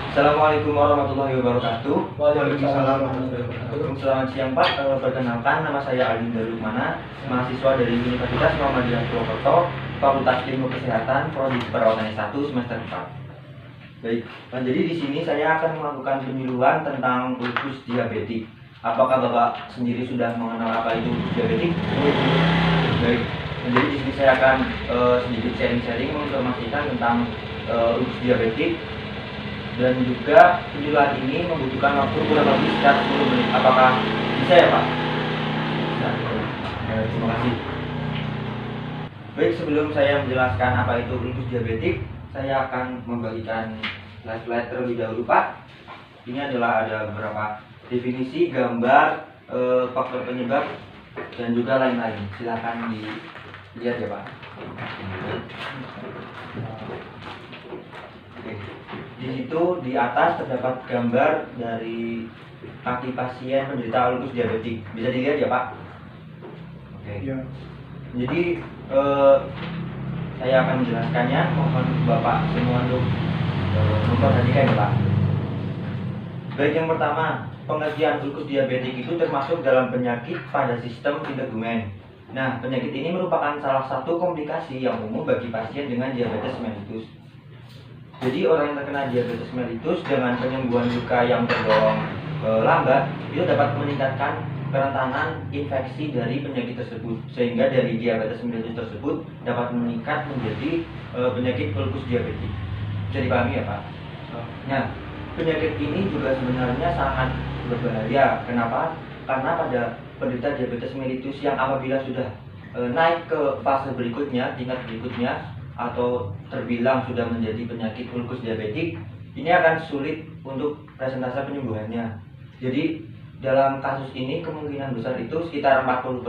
Assalamualaikum warahmatullahi wabarakatuh. Waalaikumsalam warahmatullahi wabarakatuh. Selamat siang Pak. Perkenalkan, nama saya Ali Darukmana, mahasiswa dari Universitas Muhammadiyah Purwokerto, Fakultas Ilmu Kesehatan, Prodi Keperawatan S1 semester 4. Baik, jadi di sini saya akan melakukan penyuluhan tentang ulkus diabetik. Apakah Bapak sendiri sudah mengenal apa itu ulkus diabetik? Baik, jadi di sini saya akan sedikit sharing-sharing menginformasikan tentang ulkus diabetik. Dan juga penyuluhan ini membutuhkan waktu kurang lebih sekitar 10 menit. Apakah bisa ya Pak? Bisa. Terima kasih. Baik, sebelum saya menjelaskan apa itu ulkus diabetik, saya akan membagikan slide-slide terlebih dahulu Pak. Ini adalah ada beberapa definisi, gambar, faktor penyebab, dan juga lain-lain. Silakan dilihat ya Pak. Oke. Di situ di atas terdapat gambar dari kaki pasien penderita ulkus diabetik. Bisa dilihat ya Pak? Oke. Ya. Jadi saya akan menjelaskannya. Mohon Bapak semua untuk memperhatikan ya Pak. Baik, yang pertama, pengertian ulkus diabetik itu termasuk dalam penyakit pada sistem integumen. Nah, penyakit ini merupakan salah satu komplikasi yang umum bagi pasien dengan diabetes mellitus. Jadi orang yang terkena diabetes mellitus dengan penyembuhan luka yang tergolong lambat itu dapat meningkatkan kerentanan infeksi dari penyakit tersebut, sehingga dari diabetes mellitus tersebut dapat meningkat menjadi penyakit ulkus diabetik. Bisa dipahami ya Pak? Nah, penyakit ini juga sebenarnya sangat berbahaya. Kenapa? Karena pada penderita diabetes mellitus yang apabila sudah naik ke fase berikutnya, tingkat berikutnya, atau terbilang sudah menjadi penyakit ulkus diabetik, ini akan sulit untuk persentase penyembuhannya. Jadi dalam kasus ini kemungkinan besar itu sekitar 40%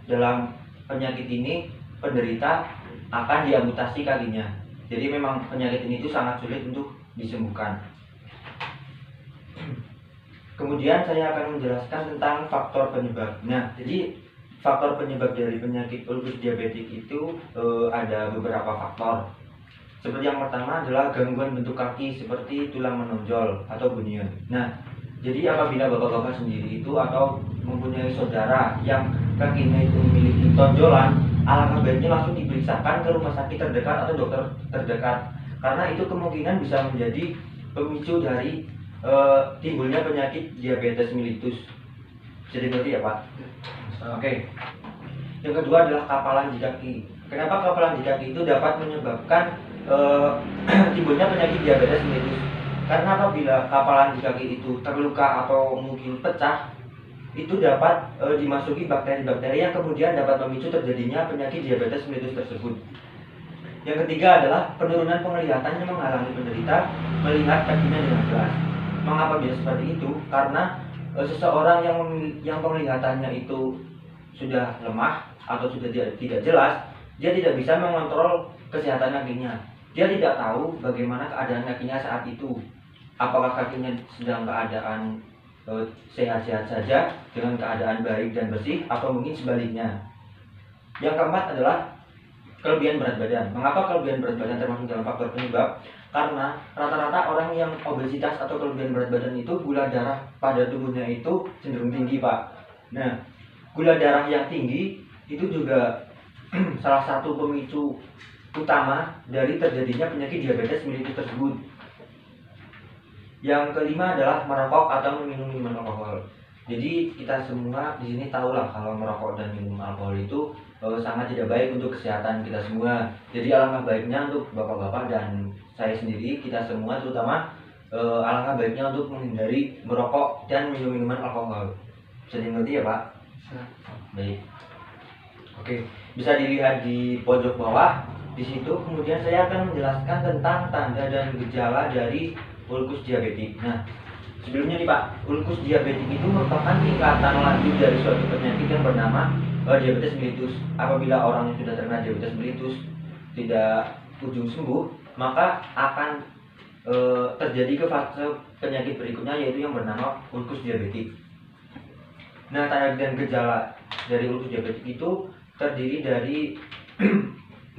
dalam penyakit ini penderita akan diamputasi kakinya. Jadi memang penyakit ini itu sangat sulit untuk disembuhkan. Kemudian saya akan menjelaskan tentang faktor penyebab. Nah, jadi faktor penyebab dari penyakit ulkus diabetik itu ada beberapa faktor. Seperti yang pertama adalah gangguan bentuk kaki seperti tulang menonjol atau bunion. Nah, jadi apabila bapak-bapak sendiri itu atau mempunyai saudara yang kakinya itu memiliki tonjolan, alangkah baiknya langsung diperiksakan ke rumah sakit terdekat atau dokter terdekat, karena itu kemungkinan bisa menjadi pemicu dari timbulnya penyakit diabetes mellitus. Jadi berarti ya Pak? Oke. Yang kedua adalah kapalan di kaki. Kenapa kapalan di kaki itu dapat menyebabkan timbulnya penyakit diabetes mellitus? Karena apabila kapalan di kaki itu terluka atau mungkin pecah, itu dapat dimasuki bakteri-bakteri yang kemudian dapat memicu terjadinya penyakit diabetes mellitus tersebut. Yang ketiga adalah penurunan penglihatan yang menghalangi penderita melihat kakinya dengan jelas. Mengapa bisa seperti itu? Karena seseorang yang penglihatannya itu sudah lemah atau sudah tidak jelas, dia tidak bisa mengontrol kesehatan kakinya. Dia tidak tahu bagaimana keadaan kakinya saat itu. Apakah kakinya sedang keadaan sehat-sehat saja dengan keadaan baik dan bersih, atau mungkin sebaliknya. Yang keempat adalah kelebihan berat badan. Mengapa kelebihan berat badan termasuk dalam faktor penyebab? Karena rata-rata orang yang obesitas atau kelebihan berat badan itu gula darah pada tubuhnya itu cenderung tinggi Pak. Nah, gula darah yang tinggi itu juga salah satu pemicu utama dari terjadinya penyakit diabetes mellitus tersebut. Yang kelima adalah merokok atau meminum minuman alkohol. Jadi kita semua di sini tahulah kalau merokok dan minum alkohol itu sangat tidak baik untuk kesehatan kita semua. Jadi alangkah baiknya untuk bapak-bapak dan saya sendiri, kita semua terutama alangkah baiknya untuk menghindari merokok dan minum minuman alkohol. Bisa dimengerti ya Pak? Baik. Oke, bisa dilihat di pojok bawah. Di situ kemudian saya akan menjelaskan tentang tanda dan gejala dari ulkus diabetik. Nah, sebelumnya nih Pak, ulkus diabetik itu merupakan tingkatan lanjut dari suatu penyakit yang bernama diabetes mellitus. Apabila orang yang sudah terkena diabetes mellitus tidak ujung sembuh, maka akan terjadi ke fase penyakit berikutnya, yaitu yang bernama ulkus diabetik. Nah, tanda dan gejala dari ulkus diabetik itu terdiri dari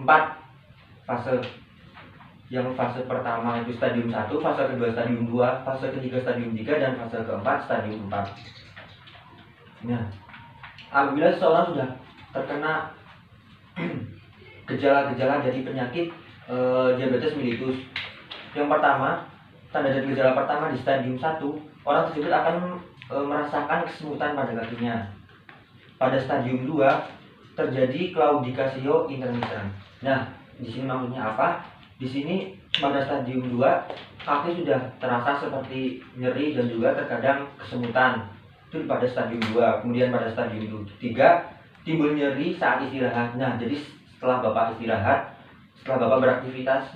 4 fase. Yang fase pertama itu stadium 1, fase kedua stadium 2, fase ketiga stadium 3, dan fase keempat stadium 4. Nah, apabila seseorang sudah terkena gejala-gejala dari penyakit diabetes mellitus, yang pertama, tanda dan gejala pertama di stadium 1, orang tersebut akan merasakan kesemutan pada kakinya. Pada stadium 2 terjadi claudicatio intermittent. Nah, di sini maksudnya apa? Di sini pada stadium 2 kaki sudah terasa seperti nyeri dan juga terkadang kesemutan. Itu pada stadium 2. Kemudian pada stadium 3 timbul nyeri saat istirahat. Nah, jadi setelah Bapak istirahat, setelah Bapak beraktivitas,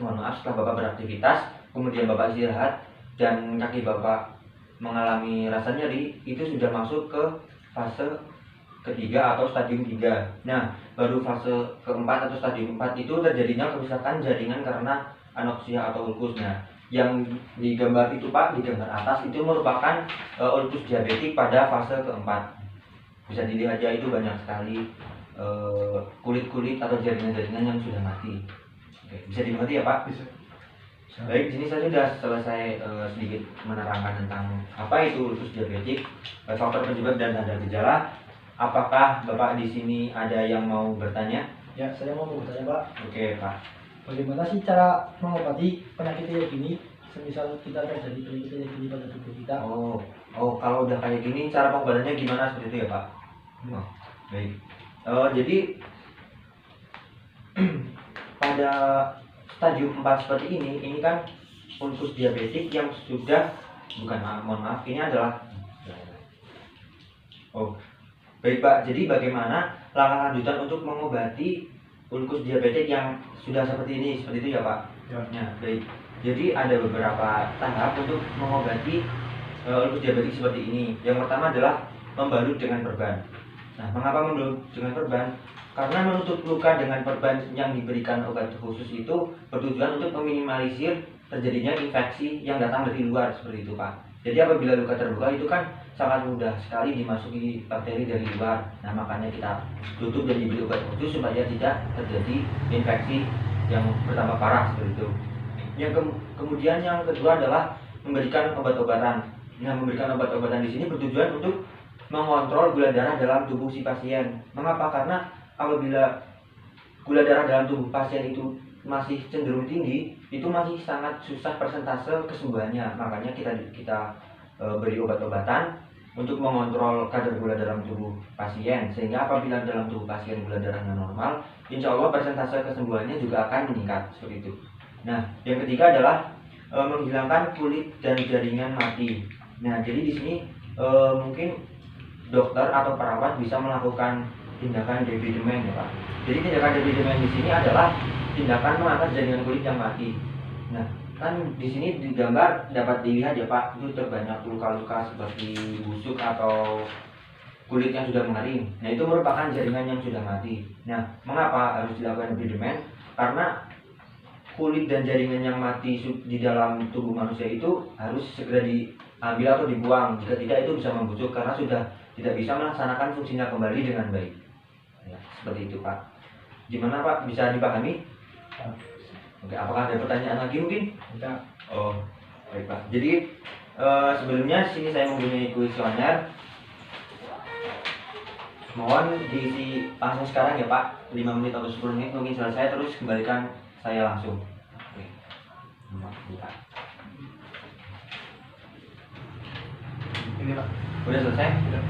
kemudian Bapak istirahat dan kaki Bapak mengalami rasa nyeri, itu sudah masuk ke fase ketiga atau stadium 3. Nah, baru fase keempat atau stadium 4 itu terjadinya kerusakan jaringan karena anoksia atau ulkus. Nah, yang di gambar itu Pak, di gambar atas itu merupakan ulkus diabetik pada fase keempat. Bisa dilihat aja, itu banyak sekali kulit-kulit atau jaringan-jaringan yang sudah mati. Oke, bisa dimengerti ya Pak? Bisa. Baik, di sini saya sudah selesai sedikit menerangkan tentang apa itu ulkus diabetik, faktor penyebab dan tanda gejala. Apakah Bapak di sini ada yang mau bertanya? Ya, saya mau bertanya Pak, Oke Pak. bagaimana sih cara mengobati penyakit kayak gini? Semisal kita terjadi penyakit kayak gini pada tubuh kita. Oh, kalau udah kayak gini cara pengobatannya gimana seperti itu ya Pak? Oh, baik. Jadi pada stadium 4 seperti ini kan ulkus diabetik yang sudah mohon maaf, ini adalah baik Pak. Jadi bagaimana langkah lanjutan untuk mengobati ulkus diabetik yang sudah seperti itu ya Pak? Ya. Nah, baik. Jadi ada beberapa tahap untuk mengobati ulkus diabetik seperti ini. Yang pertama adalah membalut dengan perban. Nah, mengapa membalut dengan perban? Karena menutup luka dengan perban yang diberikan obat khusus itu bertujuan untuk meminimalisir terjadinya infeksi yang datang dari luar, seperti itu Pak. Jadi apabila luka terbuka itu kan sangat mudah sekali dimasuki bakteri dari luar. Nah, makanya kita tutup dan diberi obat khusus supaya tidak terjadi infeksi yang bertambah parah, seperti itu. Kemudian yang kedua adalah memberikan obat-obatan. Nah, memberikan obat-obatan di sini bertujuan untuk mengontrol gula darah dalam tubuh si pasien. Mengapa? Karena apabila gula darah dalam tubuh pasien itu masih cenderung tinggi, itu masih sangat susah persentase kesembuhannya. Makanya kita beri obat-obatan untuk mengontrol kadar gula dalam tubuh pasien, sehingga apabila dalam tubuh pasien gula darahnya normal, insya Allah persentase kesembuhannya juga akan meningkat, seperti itu. Nah, yang ketiga adalah menghilangkan kulit dan jaringan mati. Nah, jadi di sini mungkin dokter atau perawat bisa melakukan tindakan debridement ya Pak. Jadi tindakan debridement di sini adalah tindakan mengangkat jaringan kulit yang mati. Nah, kan di sini di gambar dapat dilihat ya Pak, itu terbanyak luka-luka seperti busuk atau kulit yang sudah mengering. Nah, itu merupakan jaringan yang sudah mati. Nah, mengapa harus dilakukan debridement? Karena kulit dan jaringan yang mati di dalam tubuh manusia itu harus segera diambil atau dibuang. Jika tidak, itu bisa membusuk karena sudah tidak bisa melaksanakan fungsinya kembali dengan baik. Ya, seperti itu Pak. Gimana Pak? Bisa dipahami? Oke, apakah ada pertanyaan lagi mungkin? Tidak. Oh, baik Pak. Jadi sebelumnya sini saya mempunyai kuesioner. Mohon diisi langsung sekarang ya Pak. 5 menit atau 10 menit mungkin selesai, terus kembalikan saya langsung. Oke. Buka. Ini Pak. Udah selesai? Udah.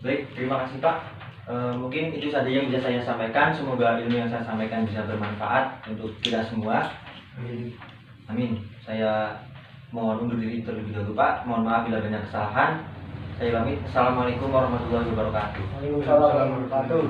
Baik, terima kasih Pak. Mungkin itu saja yang bisa saya sampaikan. Semoga ilmu yang saya sampaikan bisa bermanfaat untuk kita semua. Amin. Saya mohon undur diri terlebih dahulu Pak. Mohon maaf bila banyak kesalahan. Saya pamit. Assalamualaikum warahmatullahi wabarakatuh. Waalaikumsalam warahmatullahi wabarakatuh.